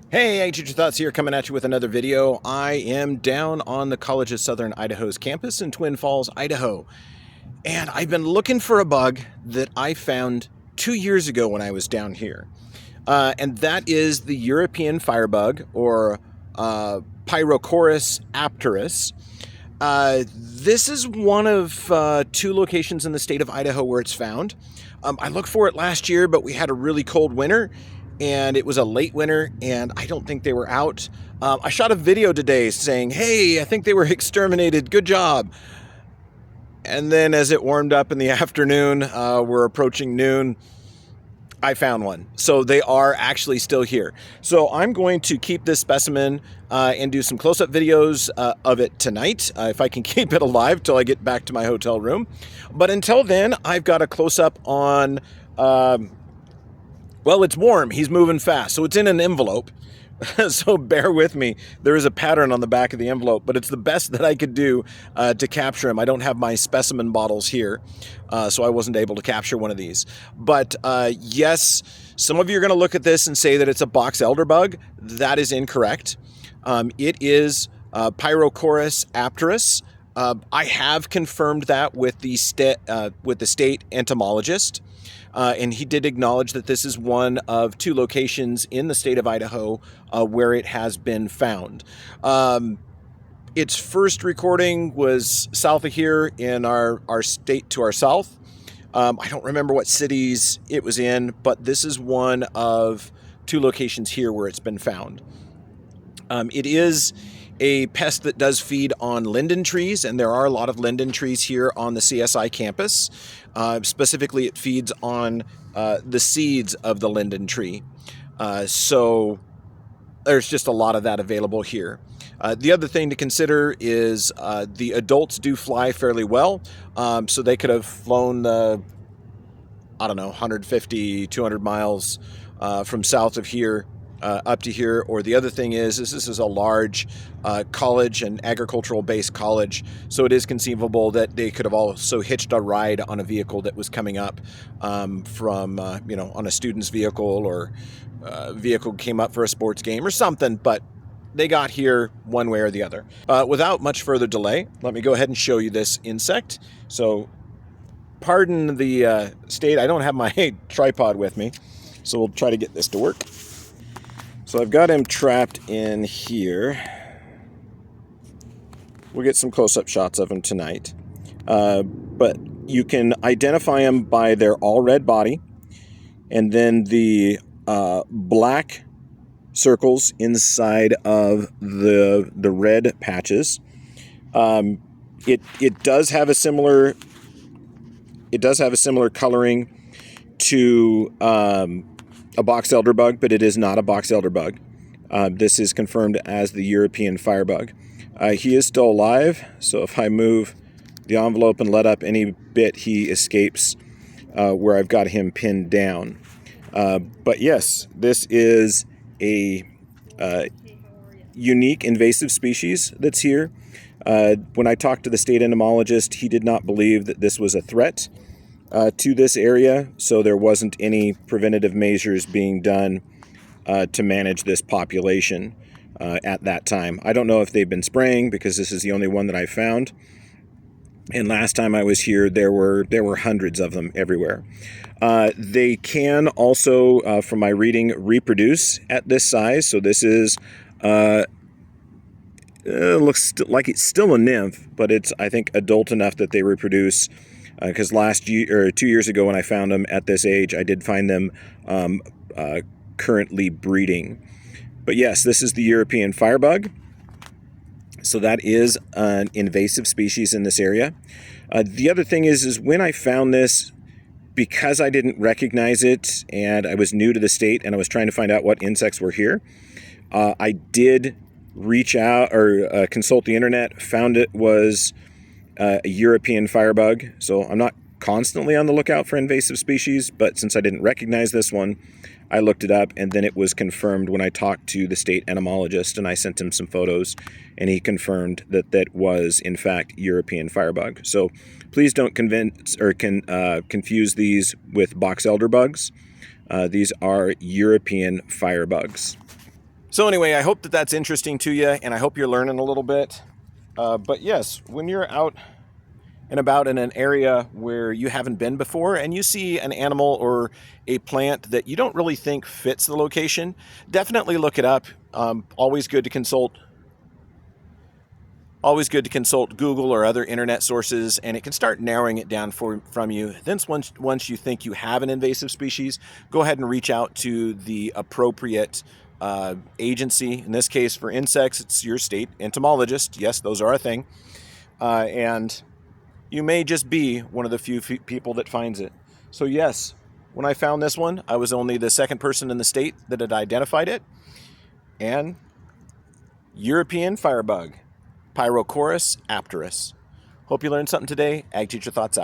Hey, Teacher Thoughts here, coming at you with another video. I am down on the College of Southern Idaho's campus in Twin Falls, Idaho. And I've been looking for a bug that I found 2 years ago when I was down here. And that is the European Firebug, or Pyrrhocoris apterus. This is one of 2 locations in the state of Idaho where it's found. I looked for it last year, but we had a really cold winter, and it was a late winter, and I don't think they were out. I shot a video today saying, hey, I think they were exterminated, good job. And then as it warmed up in the afternoon, we're approaching noon, I found one. So they are actually still here. So I'm going to keep this specimen and do some close-up videos of it tonight, if I can keep it alive till I get back to my hotel room. But until then, I've got a close-up on, well, it's warm. He's moving fast. So it's in an envelope. So bear with me. There is a pattern on the back of the envelope, but it's the best that I could do to capture him. I don't have my specimen bottles here, so I wasn't able to capture one of these. But yes, some of you are going to look at this and say that it's a box elder bug. That is incorrect. It is Pyrrhocoris apterus. I have confirmed that with the state entomologist. And he did acknowledge that this is one of 2 locations in the state of Idaho where it has been found. Its first recording was south of here in our state to our south. I don't remember what cities it was in, but this is one of 2 locations here where it's been found. It is a pest that does feed on linden trees, and there are a lot of linden trees here on the CSI campus. Specifically, it feeds on the seeds of the linden tree. So there's just a lot of that available here. The other thing to consider is the adults do fly fairly well, so they could have flown the, I don't know, 150, 200 miles from south of here up to here. Or the other thing is this is a large college, an agricultural based college, so it is conceivable that they could have also hitched a ride on a vehicle that was coming up from on a student's vehicle, or a vehicle came up for a sports game or something, but they got here one way or the other. Without much further delay, let me go ahead and show you this insect. So pardon the state, I don't have my tripod with me, so we'll try to get this to work. So I've got him trapped in here. We'll get some close-up shots of him tonight. But you can identify them by their all-red body, and then the black circles inside of the red patches. It does have a similar coloring to a box elder bug, but it is not a box elder bug. This is confirmed as the European Firebug. He is still alive, so if I move the envelope and let up any bit, he escapes where I've got him pinned down. But yes, this is a unique invasive species that's here. When I talked to the state entomologist, he did not believe that this was a threat to this area, so there wasn't any preventative measures being done to manage this population at that time. I don't know if they've been spraying, because this is the only one that I found. And last time I was here, there were hundreds of them everywhere. They can also, from my reading, reproduce at this size. So this is looks like it's still a nymph, but it's, I think, adult enough that they reproduce. Because last year, or 2 years ago, when I found them at this age, I did find them currently breeding. But yes, this is the European Firebug. So that is an invasive species in this area. The other thing is when I found this, because I didn't recognize it, and I was new to the state, and I was trying to find out what insects were here, I did reach out or consult the internet, found it was a European Firebug. So I'm not constantly on the lookout for invasive species, but since I didn't recognize this one, I looked it up, and then it was confirmed when I talked to the state entomologist, and I sent him some photos, and he confirmed that that was, in fact, European Firebug. So please don't confuse these with box elder bugs. These are European Firebugs. So anyway, I hope that that's interesting to you, and I hope you're learning a little bit. But yes, when you're out and about in an area where you haven't been before and you see an animal or a plant that you don't really think fits the location, definitely look it up. Always good to consult Google or other internet sources, and it can start narrowing it down from you. Then once you think you have an invasive species, go ahead and reach out to the appropriate agency. In this case, for insects, it's your state entomologist. Yes, those are a thing. And you may just be one of the few people that finds it. So yes, when I found this one, I was only the second person in the state that had identified it. And European Firebug, Pyrrhocoris apterus. Hope you learned something today. Ag Teacher Thoughts out.